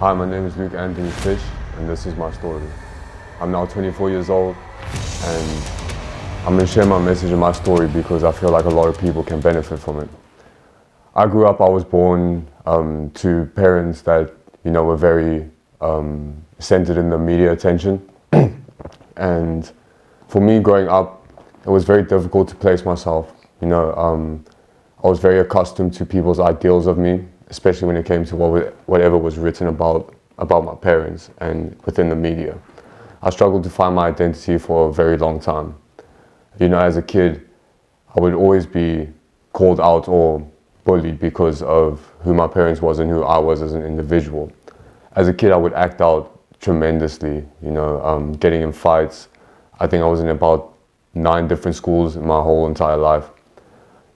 Hi, my name is Luke Anthony Fish, and this is my story. I'm now 24 years old, and I'm going to share my message and my story because I feel like a lot of people can benefit from it. I was born to parents that, were very centered in the media attention. And for me growing up, it was very difficult to place myself. I was very accustomed to people's ideals of me, especially when it came to whatever was written about my parents and within the media. I struggled to find my identity for a very long time. As a kid, I would always be called out or bullied because of who my parents was and who I was as an individual. As a kid, I would act out tremendously, getting in fights. I think I was in about 9 different schools in my whole entire life.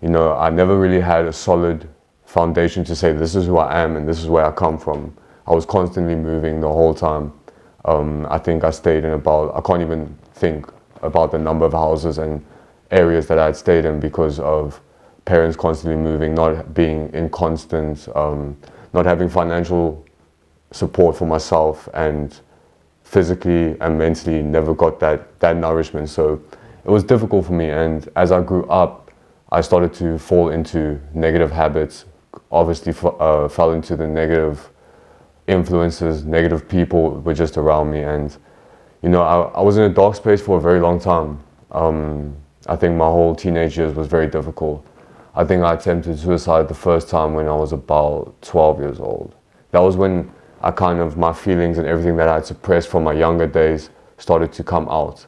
I never really had a solid foundation to say this is who I am and this is where I come from. I was constantly moving the whole time. I think I stayed in I can't even think about the number of houses and areas that I had stayed in because of parents constantly moving, not being in constant, not having financial support for myself, and physically and mentally never got that nourishment. So it was difficult for me, and as I grew up, I started to fall into negative habits, obviously fell into the negative influences, negative people were just around me, and I was in a dark space for a very long time. I think my whole teenage years was very difficult. I think I attempted suicide the first time when I was about 12 years old. That was when my feelings and everything that I had suppressed from my younger days started to come out.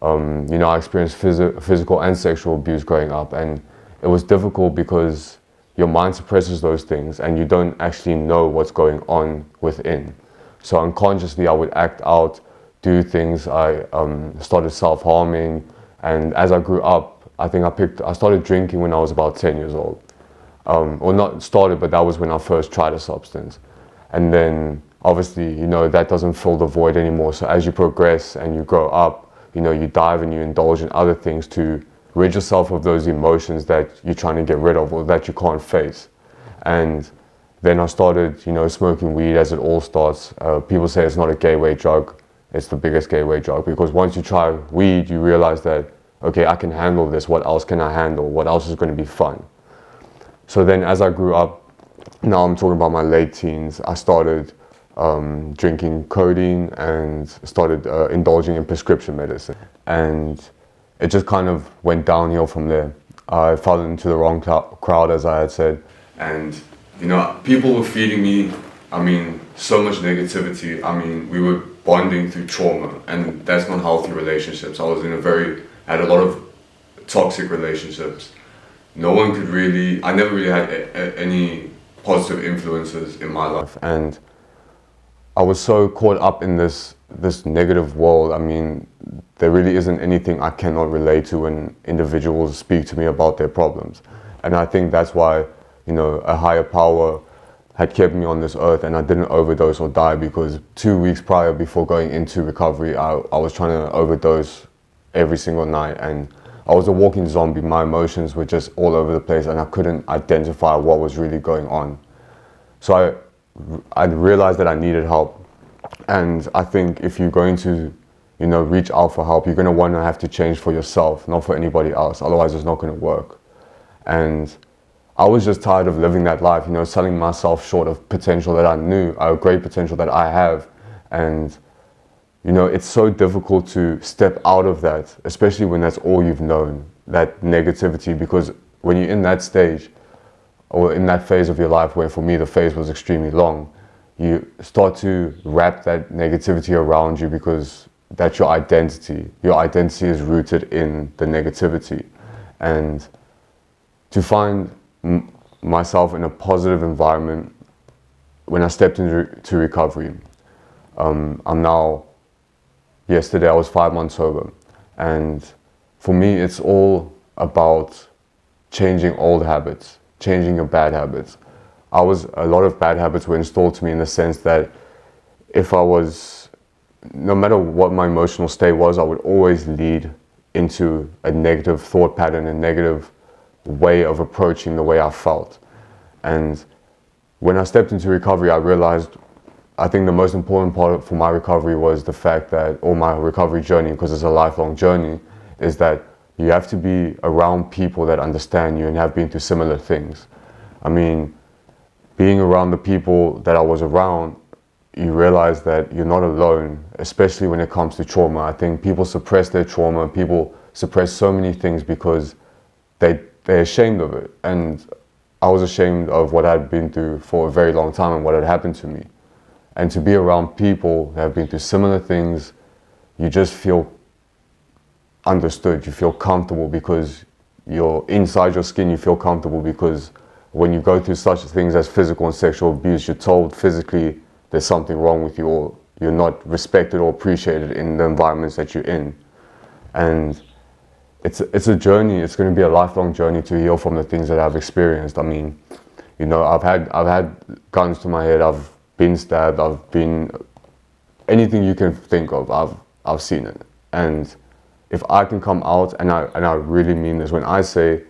I experienced physical and sexual abuse growing up, and it was difficult because your mind suppresses those things and you don't actually know what's going on within. So unconsciously I would act out, do things. I started self-harming, and as I grew up, I started drinking when I was about 10 years old. Or not started, but that was when I first tried a substance. And then obviously, that doesn't fill the void anymore. So as you progress and you grow up, you dive and you indulge in other things to rid yourself of those emotions that you're trying to get rid of or that you can't face. And then I started, smoking weed, as it all starts. People say it's not a gateway drug. It's the biggest gateway drug, because once you try weed, you realize that, okay, I can handle this. What else can I handle? What else is going to be fun? So then as I grew up, now I'm talking about my late teens, I started drinking codeine and started indulging in prescription medicine. And it just kind of went downhill from there. I fell into the wrong crowd, as I had said. And, people were feeding me, so much negativity. We were bonding through trauma, and that's not healthy relationships. I had a lot of toxic relationships. I never really had any positive influences in my life. And I was so caught up in this negative world. There really isn't anything I cannot relate to when individuals speak to me about their problems. And I think that's why, a higher power had kept me on this earth and I didn't overdose or die, because 2 weeks prior, before going into recovery, I was trying to overdose every single night, and I was a walking zombie. My emotions were just all over the place and I couldn't identify what was really going on. So I realized that I needed help. And I think if you're going to, reach out for help, you're going to want to have to change for yourself, not for anybody else. Otherwise, it's not going to work. And I was just tired of living that life, selling myself short of potential that I knew, a great potential that I have. And, it's so difficult to step out of that, especially when that's all you've known, that negativity, because when you're in that stage, or in that phase of your life, where for me the phase was extremely long, you start to wrap that negativity around you because that's your identity. Your identity is rooted in the negativity. And to find myself in a positive environment, when I stepped into recovery, yesterday I was 5 months sober. And for me, it's all about changing old habits, changing your bad habits. A lot of bad habits were installed to me in the sense that no matter what my emotional state was, I would always lead into a negative thought pattern, a negative way of approaching the way I felt. And when I stepped into recovery, I realized I think the most important part for my recovery was the fact that, or my recovery journey, because it's a lifelong journey, is that you have to be around people that understand you and have been through similar things. I mean, being around the people that I was around, you realize that you're not alone, especially when it comes to trauma. I think people suppress their trauma, people suppress so many things because they're ashamed of it. And I was ashamed of what I'd been through for a very long time and what had happened to me. And to be around people that have been through similar things, you just feel understood, you feel comfortable because you're inside your skin, you feel comfortable because when you go through such things as physical and sexual abuse, you're told physically there's something wrong with you or you're not respected or appreciated in the environments that you're in. And it's a journey, it's going to be a lifelong journey to heal from the things that I've experienced. I mean, you know, I've had guns to my head, I've been stabbed, I've been, anything you can think of, I've seen it. And if I can come out, and I really mean this, when I say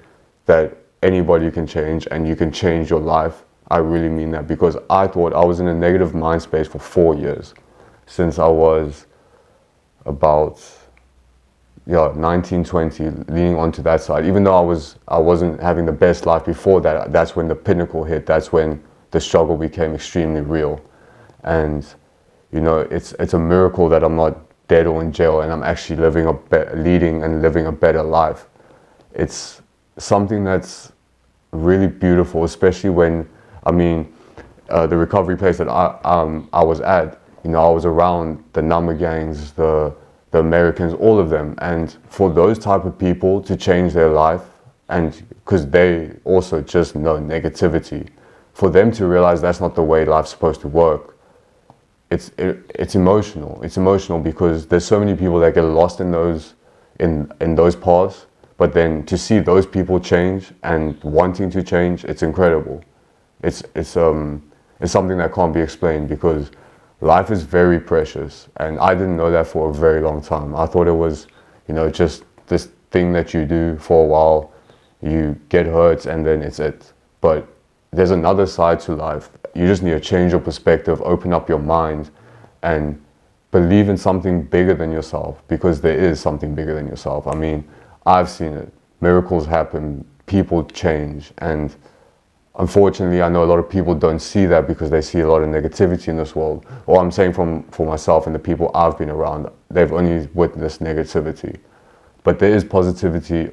that anybody can change and you can change your life, I really mean that, because I thought I was in a negative mind space for 4 years, since I was about 19, 20, leaning onto that side. Even though I wasn't having the best life before that, that's when the pinnacle hit, that's when the struggle became extremely real. And you know, it's a miracle that I'm not dead or in jail and I'm actually leading and living a better life. It's something that's really beautiful, especially when, I mean, the recovery place that I was at, you know, I was around the number gangs, the Americans, all of them. And for those type of people to change their life, and because they also just know negativity, for them to realize that's not the way life's supposed to work, it's emotional. It's emotional because there's so many people that get lost in those paths, but then to see those people change and wanting to change, it's incredible. It's something that can't be explained, because life is very precious, and I didn't know that for a very long time. I thought it was, you know, just this thing that you do for a while, you get hurt and then it's it. But there's another side to life. You just need to change your perspective, open up your mind, and believe in something bigger than yourself, because there is something bigger than yourself. I mean, I've seen it. Miracles happen, people change, and unfortunately, I know a lot of people don't see that because they see a lot of negativity in this world. Or I'm saying for myself and the people I've been around, they've only witnessed negativity. But there is positivity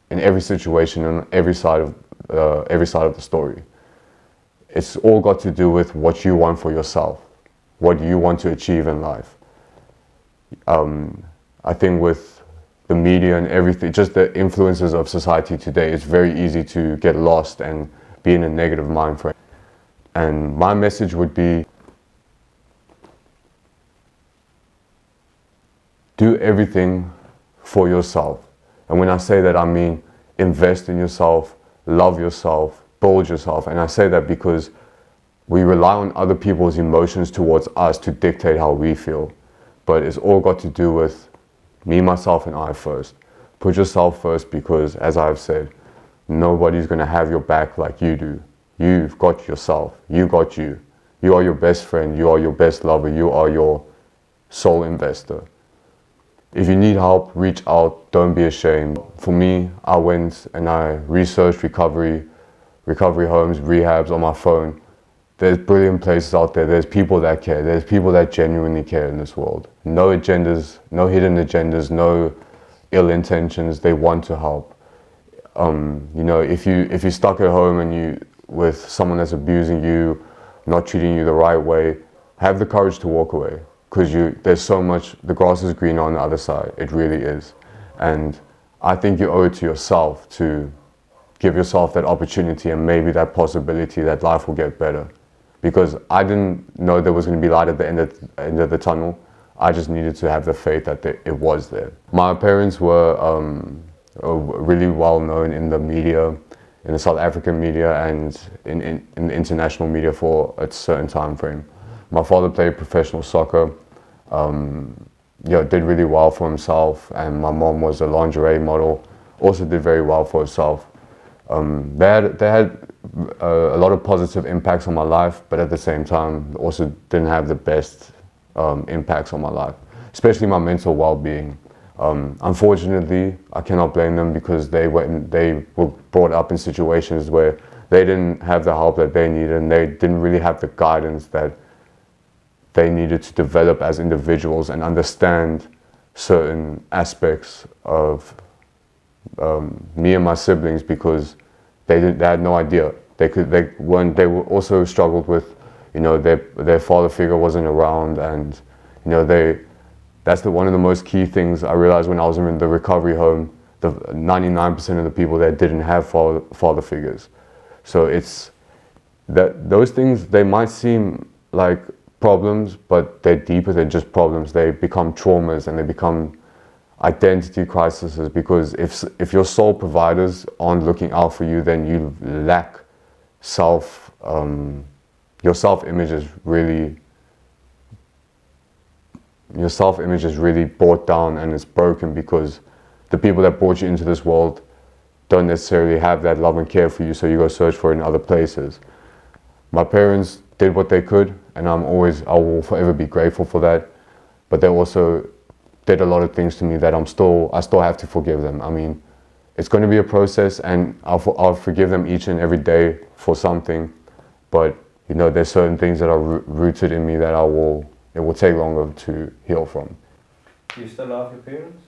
in every situation and every side of the story. It's all got to do with what you want for yourself, what you want to achieve in life. I think with the media and everything, just the influences of society today, it's very easy to get lost and be in a negative mind frame. And my message would be, do everything for yourself. And when I say that, I mean invest in yourself, love yourself, build yourself. And I say that because we rely on other people's emotions towards us to dictate how we feel. But it's all got to do with me, myself, and I first. Put yourself first, because as I've said, nobody's going to have your back like you do. You've got yourself. You got you. You are your best friend. You are your best lover. You are your sole investor. If you need help, reach out. Don't be ashamed. For me, I went and I researched recovery homes, rehabs on my phone. There's brilliant places out there. There's people that care. There's people that genuinely care in this world. No agendas, no hidden agendas, no ill intentions. They want to help. You know, if you're stuck at home and you with someone that's abusing you, not treating you the right way, have the courage to walk away, because there's so much. The grass is greener on the other side. It really is. And I think you owe it to yourself to give yourself that opportunity and maybe that possibility that life will get better. Because I didn't know there was going to be light at the end of the tunnel. I just needed to have the faith that it was there. My parents were really well known in the media, in the South African media and in the international media for a certain time frame. My father played professional soccer, did really well for himself, and my mom was a lingerie model, also did very well for herself. They had a lot of positive impacts on my life, but at the same time also didn't have the best impacts on my life, especially my mental well-being. Unfortunately, I cannot blame them because they were brought up in situations where they didn't have the help that they needed, and they didn't really have the guidance that they needed to develop as individuals and understand certain aspects of me and my siblings, because they had no idea. They were also struggled with, you know, their father figure wasn't around, and you know, that's one of the most key things I realized when I was in the recovery home. The 99% of the people there didn't have father figures. So it's that those things, they might seem like problems, but they're deeper than just problems. They become traumas, and they become identity crises, because if your sole providers aren't looking out for you, then you lack your self-image is really brought down, and it's broken because the people that brought you into this world don't necessarily have that love and care for you, so you go search for it in other places. My parents did what they could, and I will forever be grateful for that, but they also did a lot of things to me that I still have to forgive them. I mean, it's going to be a process, and I'll forgive them each and every day for something, but you know, there's certain things that are rooted in me that it will take longer to heal from. Do you still love your parents?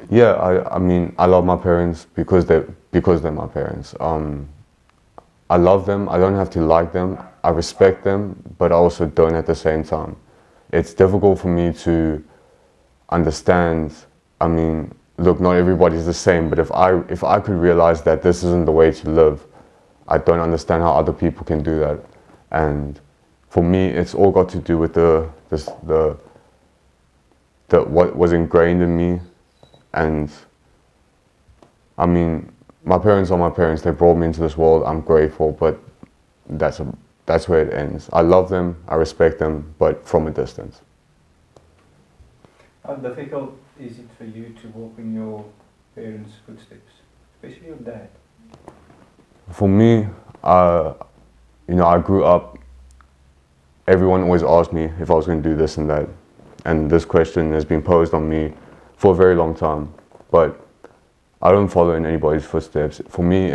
Yeah, I mean, I love my parents because they're my parents. I love them. I don't have to like them. I respect them, but I also don't at the same time. It's difficult for me to understand. I mean, look, not everybody's the same, but if I could realize that this isn't the way to live, I don't understand how other people can do that. And for me, it's all got to do with what was ingrained in me. And I mean, my parents are my parents. They brought me into this world. I'm grateful, but that's where it ends. I love them, I respect them, but from a distance. How difficult is it for you to walk in your parents' footsteps, especially your dad? For me, you know, I grew up, everyone always asked me if I was going to do this and that. And this question has been posed on me for a very long time. But I don't follow in anybody's footsteps. For me,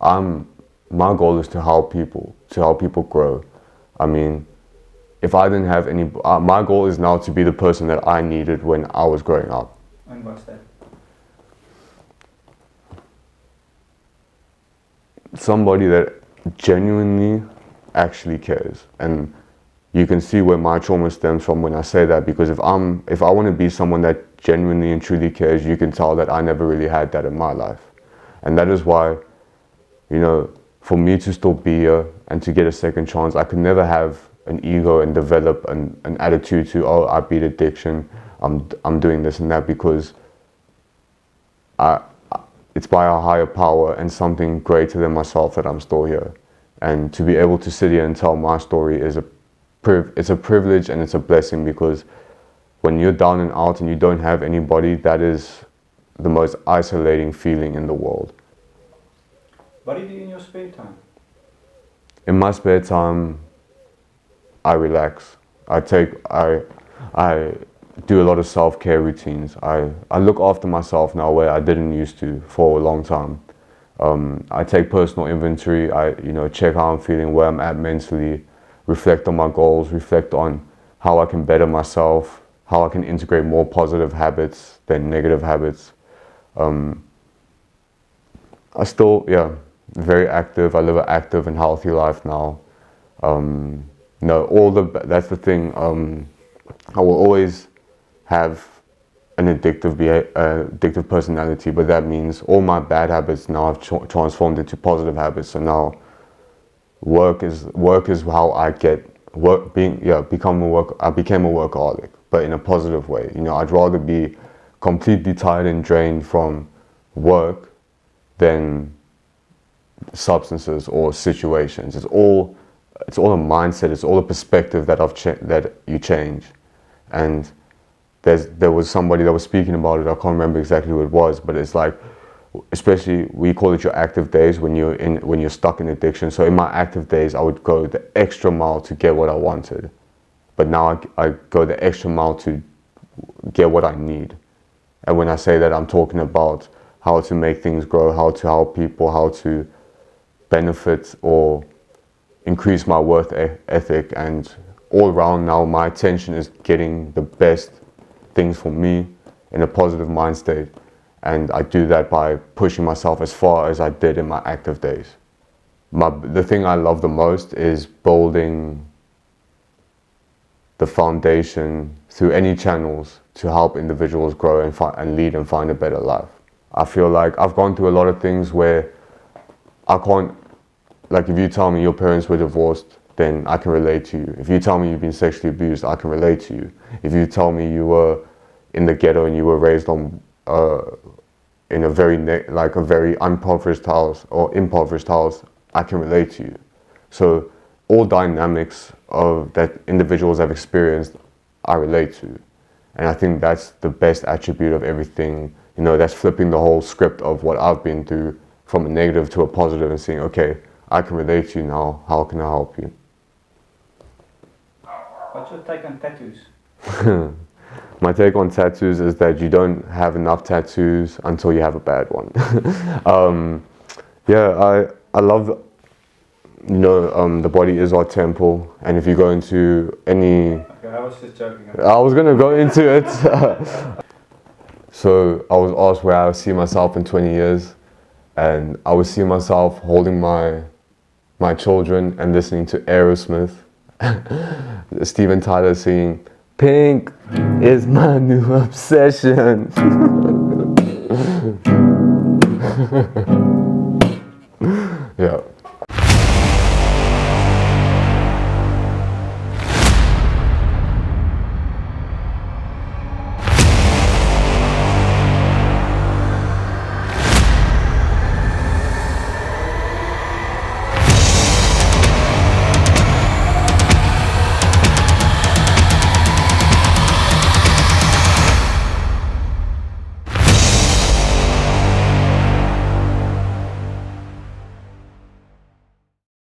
my goal is to help people grow. I mean, if I didn't have any, my goal is now to be the person that I needed when I was growing up. And what's that? Somebody that genuinely actually cares. And you can see where my trauma stems from when I say that, because if I want to be someone that genuinely and truly cares, you can tell that I never really had that in my life. And that is why, you know, for me to still be here and to get a second chance, I could never have an ego and develop an attitude to, oh, I beat addiction, I'm doing this and that, because it's by a higher power and something greater than myself that I'm still here. And to be able to sit here and tell my story is it's a privilege and it's a blessing, because when you're down and out and you don't have anybody, that is the most isolating feeling in the world. What do you do in your spare time? In my spare time, I relax. I do a lot of self-care routines. I look after myself now where I didn't used to for a long time. I take personal inventory. I check how I'm feeling, where I'm at mentally, reflect on my goals, reflect on how I can better myself, how I can integrate more positive habits than negative habits. I still, very active. I live an active and healthy life now. That's the thing. I will always have an addictive personality, but that means all my bad habits now have transformed into positive habits. So now, work is how I get work. I became a workaholic, but in a positive way. I'd rather be completely tired and drained from work than substances or situations. It's all a mindset. It's all a perspective that you change. And there was somebody that was speaking about it. I can't remember exactly who it was, but it's like especially we call it your active days when you're stuck in addiction. So in my active days, I would go the extra mile to get what I wanted, but now I go the extra mile to get what I need. And when I say that, I'm talking about how to make things grow, how to help people, how to benefit or increase my worth ethic, and all around now my attention is getting the best things for me in a positive mind state. And I do that by pushing myself as far as I did in my active days. The thing I love the most is building the foundation through any channels to help individuals grow and lead and find a better life. I feel like I've gone through a lot of things where I can't, like if you tell me your parents were divorced, then I can relate to you. If you tell me you've been sexually abused, I can relate to you. If you tell me you were in the ghetto and you were raised on in a very impoverished house or impoverished house, I can relate to you. So all dynamics of that individuals have experienced, I relate to. And I think that's the best attribute of everything. You know, that's flipping the whole script of what I've been through from a negative to a positive and saying, okay, I can relate to you now, how can I help you? What's your take on tattoos? My take on tattoos is that you don't have enough tattoos until you have a bad one. I love, the body is our temple, and if you go into any... Okay, I was just joking. I was going to go into it. So I was asked where I would see myself in 20 years, and I would see myself holding my children and listening to Aerosmith. Steven Tyler singing, "Pink is my new obsession."